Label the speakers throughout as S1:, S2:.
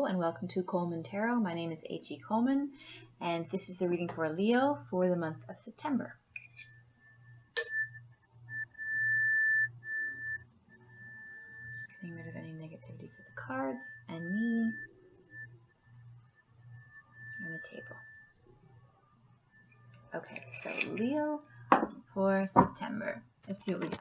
S1: and welcome to Coleman Tarot. My name is H.E. Coleman, and this is the reading for Leo for the month of September. Just getting rid of any negativity for the cards and me and the table. Okay, so Leo for September. Let's see what we got.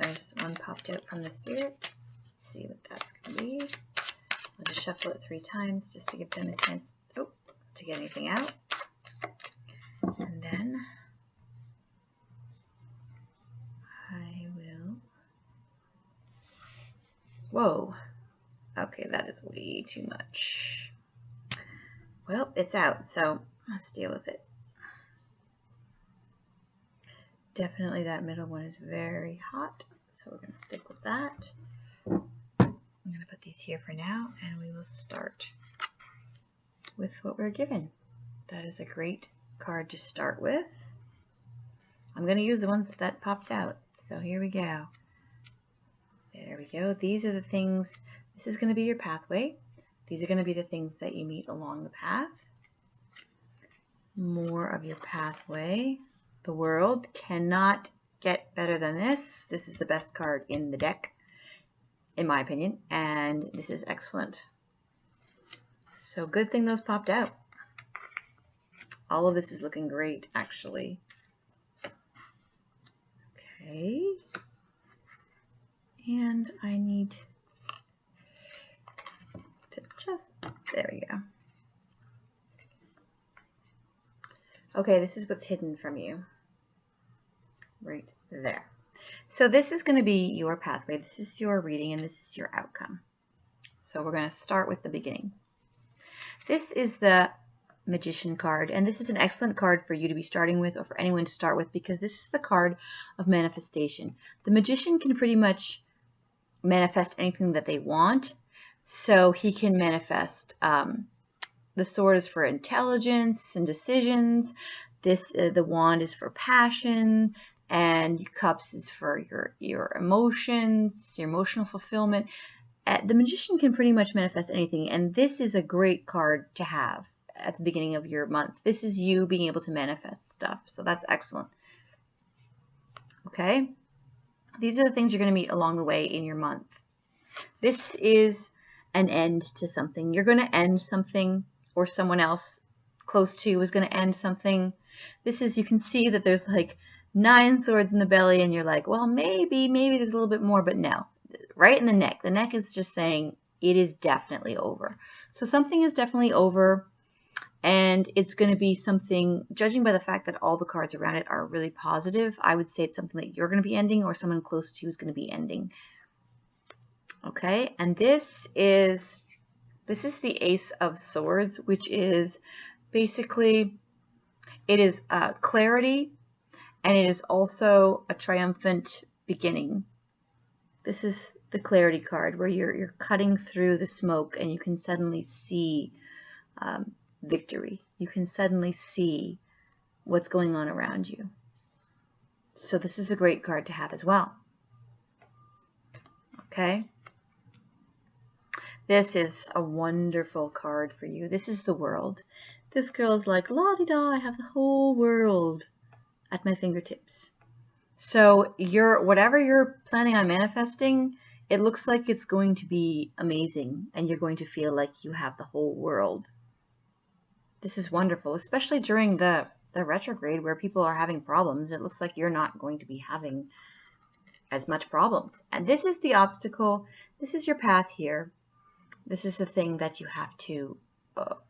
S1: There's one popped out from the spirit. Let's see what that's going to be. I'll just shuffle it 3 times just to give them a chance to get anything out. And then I will... Whoa. Okay, that is way too much. Well, it's out, so let's deal with it. Definitely that middle one is very hot, so we're going to stick with that. I'm going to put these here for now, and we will start with what we're given. That is a great card to start with. I'm going to use the ones that popped out, so here we go. There we go. These are the things, this is going to be your pathway. These are going to be the things that you meet along the path. More of your pathway. The world cannot get better than this. This is the best card in the deck, in my opinion, and this is excellent. So good thing those popped out. All of this is looking great, actually. Okay. And I need to just, there we go. Okay, this is what's hidden from you. Right there. So this is going to be your pathway. This is your reading, and this is your outcome. So we're going to start with the beginning. This is the Magician card, and this is an excellent card for you to be starting with, or for anyone to start with, because this is the card of manifestation. The Magician can pretty much manifest anything that they want. So he can manifest, the sword is for intelligence and decisions. The wand is for passion, and cups is for your emotions, your emotional fulfillment. The Magician can pretty much manifest anything, and this is a great card to have at the beginning of your month. This is you being able to manifest stuff, so that's excellent. Okay, these are the things you're going to meet along the way in your month. This is an end to something. You're going to end something, or someone else close to you is going to end something. This is, you can see that there's like 9 swords in the belly, and you're like, well, maybe there's a little bit more, but no. Right in the neck. The neck is just saying it is definitely over. So something is definitely over, and it's going to be something, judging by the fact that all the cards around it are really positive, I would say it's something that you're going to be ending, or someone close to you is going to be ending. Okay, and this is the Ace of Swords, which is basically, it is clarity, and it is also a triumphant beginning. This is the clarity card, where you're cutting through the smoke, and you can suddenly see victory. You can suddenly see what's going on around you. So this is a great card to have as well. Okay. This is a wonderful card for you. This is the World. This girl's like, la-di-da, I have the whole world at my fingertips. So whatever you're planning on manifesting, it looks like it's going to be amazing, and you're going to feel like you have the whole world. This is wonderful, especially during the retrograde where people are having problems. It looks like you're not going to be having as much problems. And this is the obstacle. This is your path here. This is the thing that you have to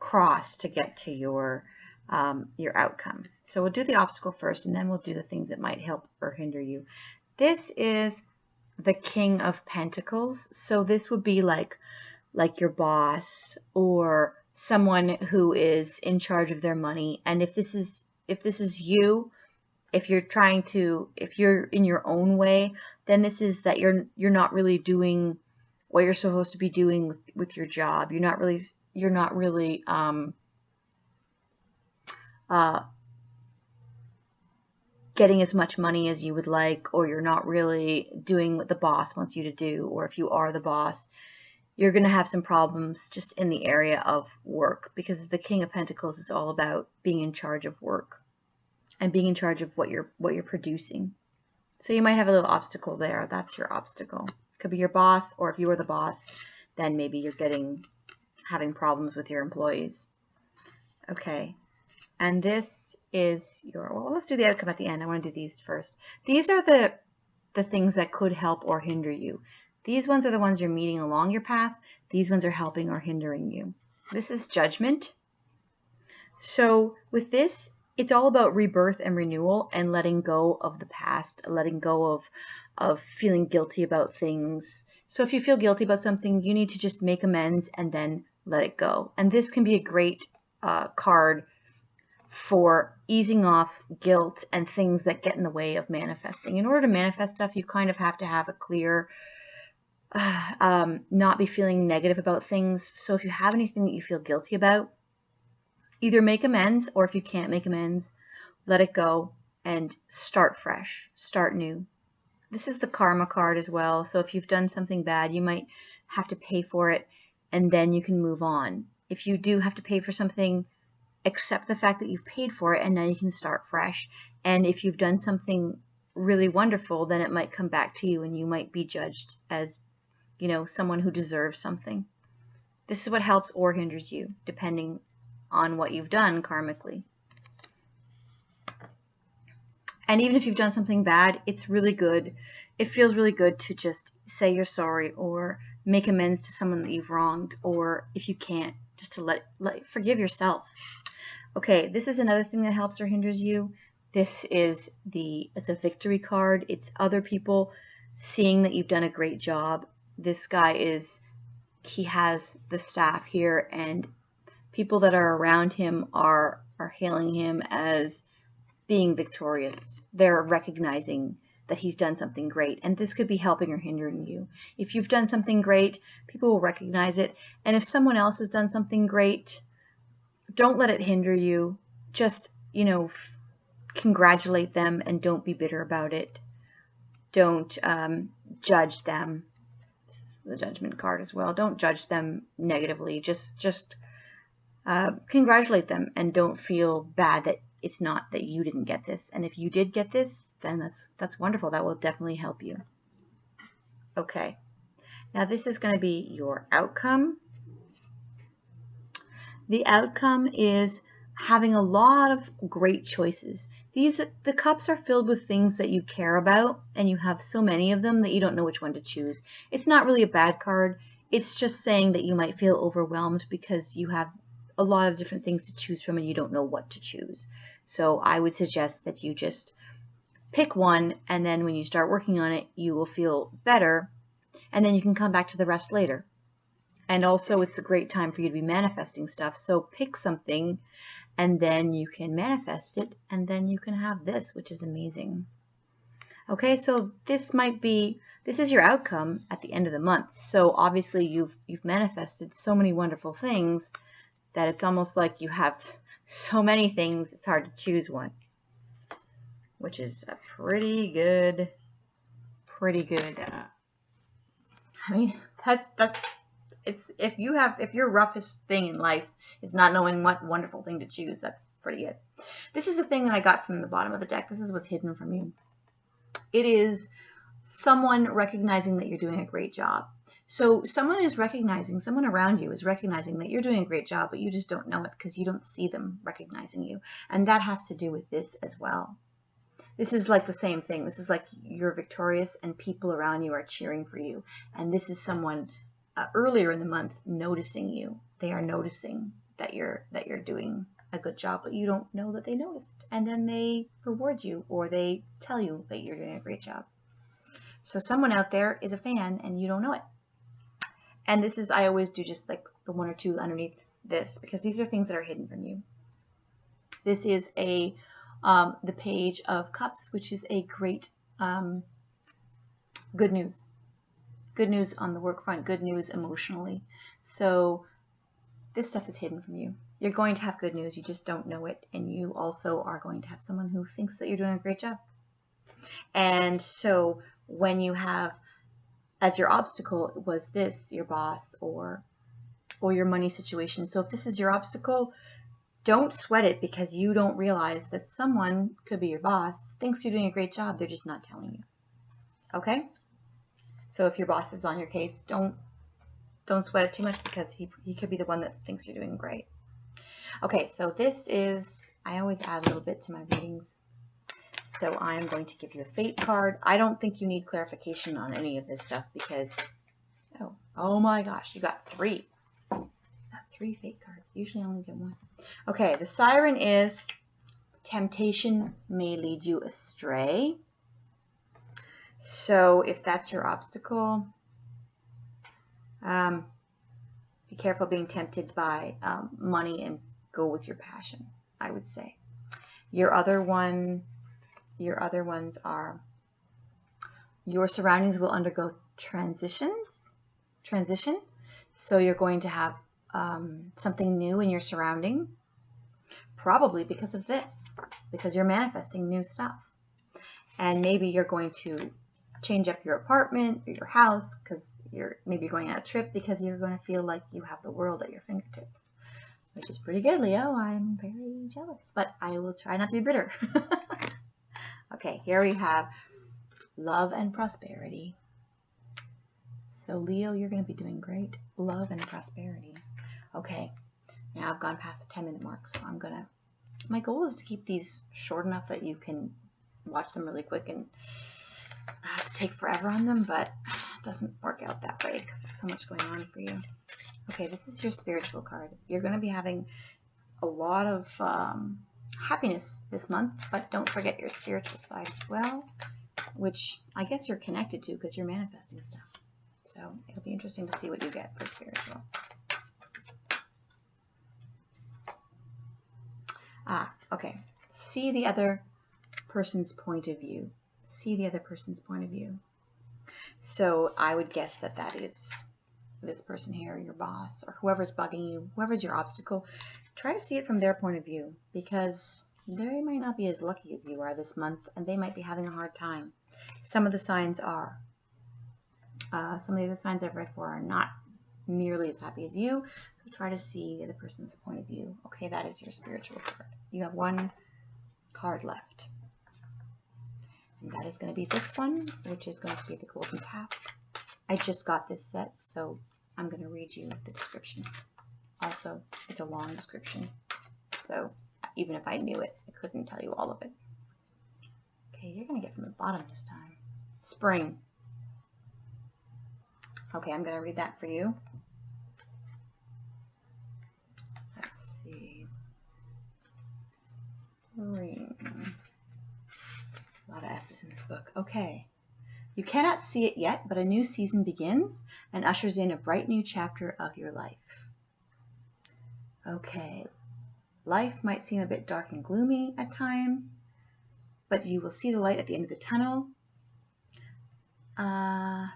S1: cross to get to your outcome. So we'll do the obstacle first, and then we'll do the things that might help or hinder you. This is the King of Pentacles. So this would be like your boss, or someone who is in charge of their money. And if this is you, if you're in your own way, then this is that you're not really doing what you're supposed to be doing with your job. You're not really getting as much money as you would like, or you're not really doing what the boss wants you to do. Or if you are the boss, you're going to have some problems just in the area of work, because the King of Pentacles is all about being in charge of work and being in charge of what you're producing. So you might have a little obstacle there. That's your obstacle. It could be your boss, or if you were the boss, then maybe you're having problems with your employees. Okay. And this is well, let's do the outcome at the end. I want to do these first. These are the things that could help or hinder you. These ones are the ones you're meeting along your path. These ones are helping or hindering you. This is Judgment. So with this, it's all about rebirth and renewal and letting go of the past, letting go of feeling guilty about things. So if you feel guilty about something, you need to just make amends and then let it go. And this can be a great card for easing off guilt and things that get in the way of manifesting. In order to manifest stuff, you kind of have to have a clear, not be feeling negative about things. So if you have anything that you feel guilty about, either make amends, or if you can't make amends, let it go and start fresh, start new. This is the karma card as well. So if you've done something bad, you might have to pay for it, and then you can move on. If you do have to pay for something, accept the fact that you've paid for it, and now you can start fresh. And if you've done something really wonderful, then it might come back to you, and you might be judged as, someone who deserves something. This is what helps or hinders you, depending on what you've done karmically. And even if you've done something bad, it's really good. It feels really good to just say you're sorry, or make amends to someone that you've wronged, or if you can't, just to forgive yourself. Okay, this is another thing that helps or hinders you. This is it's a victory card. It's other people seeing that you've done a great job. This guy he has the staff here, and people that are around him are hailing him as being victorious. They're recognizing that he's done something great, and this could be helping or hindering you. If you've done something great, people will recognize it, and if someone else has done something great, don't let it hinder you. Just, congratulate them and don't be bitter about it. Don't judge them. This is the Judgment card as well. Don't judge them negatively. Just congratulate them, and don't feel bad that it's not that you didn't get this. And if you did get this, then that's wonderful. That will definitely help you. Okay. Now this is going to be your outcome. The outcome is having a lot of great choices. The cups are filled with things that you care about, and you have so many of them that you don't know which one to choose. It's not really a bad card. It's just saying that you might feel overwhelmed because you have a lot of different things to choose from and you don't know what to choose. So I would suggest that you just pick one, and then when you start working on it, you will feel better, and then you can come back to the rest later. And also, it's a great time for you to be manifesting stuff. So pick something, and then you can manifest it, and then you can have this, which is amazing. Okay, so this is your outcome at the end of the month. So obviously you've manifested so many wonderful things that it's almost like you have so many things, it's hard to choose one, which is a pretty good, if your roughest thing in life is not knowing what wonderful thing to choose, that's pretty good. This is the thing that I got from the bottom of the deck. This is what's hidden from you. It is someone recognizing that you're doing a great job. So someone around you is recognizing that you're doing a great job, but you just don't know it because you don't see them recognizing you. And that has to do with this as well. This is like the same thing. This is like you're victorious and people around you are cheering for you. And this is someone earlier in the month noticing you. They are noticing that you're doing a good job, but you don't know that they noticed. And then they reward you, or they tell you that you're doing a great job. So someone out there is a fan and you don't know it. And this is, I always do just like the one or two underneath this because these are things that are hidden from you. This is the Page of Cups, which is a great good news. Good news on the work front, good news emotionally. So this stuff is hidden from you. You're going to have good news, you just don't know it, and you also are going to have someone who thinks that you're doing a great job. And so when you have, as your obstacle was this, your boss or your money situation. So if this is your obstacle, don't sweat it because you don't realize that someone, could be your boss, thinks you're doing a great job. They're just not telling you. Okay? So if your boss is on your case, don't sweat it too much because he could be the one that thinks you're doing great. Okay, so this is, I always add a little bit to my readings. So I'm going to give you a fate card. I don't think you need clarification on any of this stuff because, oh my gosh, you got 3. You got 3 fate cards. Usually I only get 1. Okay, the siren is temptation may lead you astray. So if that's your obstacle, be careful being tempted by money and go with your passion, I would say. Your other ones are your surroundings will undergo transition. So you're going to have something new in your surrounding, probably because of this, because you're manifesting new stuff. And maybe you're going to change up your apartment or your house because maybe you're going on a trip because you're going to feel like you have the world at your fingertips, which is pretty good, Leo. I'm very jealous, but I will try not to be bitter. Okay, here we have love and prosperity. So Leo, you're going to be doing great. Love and prosperity. Okay, now I've gone past the 10-minute mark, so my goal is to keep these short enough that you can watch them really quick and I have to take forever on them, but it doesn't work out that way because there's so much going on for you. Okay, this is your spiritual card. You're going to be having a lot of happiness this month, but don't forget your spiritual side as well, which I guess you're connected to because you're manifesting stuff. So it'll be interesting to see what you get for spiritual. Okay. See the other person's point of view. See the other person's point of view. So I would guess that is this person here, your boss, or whoever's bugging you, whoever's your obstacle. Try to see it from their point of view because they might not be as lucky as you are this month and they might be having a hard time. Some of the signs are. Some of the other signs I've read for are not nearly as happy as you. So try to see the other person's point of view. Okay, that is your spiritual card. You have 1 card left. And that is going to be this one, which is going to be the golden path. I just got this set, so I'm going to read you the description. Also, it's a long description, so even if I knew it, I couldn't tell you all of it. Okay, you're going to get from the bottom this time. Spring. Okay, I'm going to read that for you. Let's see. Spring. A lot of S's in this book. Okay. You cannot see it yet, but a new season begins and ushers in a bright new chapter of your life. Okay. Life might seem a bit dark and gloomy at times, but you will see the light at the end of the tunnel.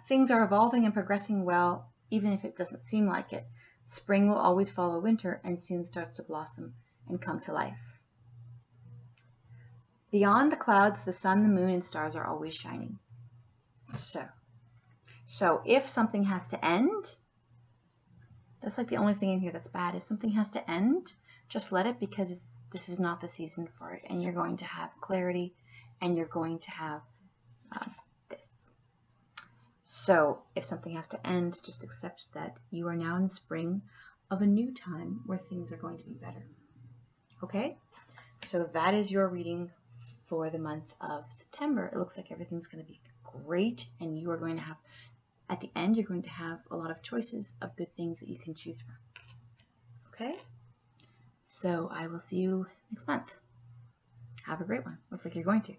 S1: Things are evolving and progressing well, even if it doesn't seem like it. Spring will always follow winter and soon starts to blossom and come to life. Beyond the clouds, the sun, the moon, and stars are always shining. So if something has to end, that's like the only thing in here that's bad. If something has to end, just let it because this is not the season for it. And you're going to have clarity and you're going to have this. So if something has to end, just accept that you are now in the spring of a new time where things are going to be better. Okay? So that is your reading for the month of September. It looks like everything's going to be great and you are going to have, at the end, you're going to have a lot of choices of good things that you can choose from. Okay? So I will see you next month. Have a great one. Looks like you're going to.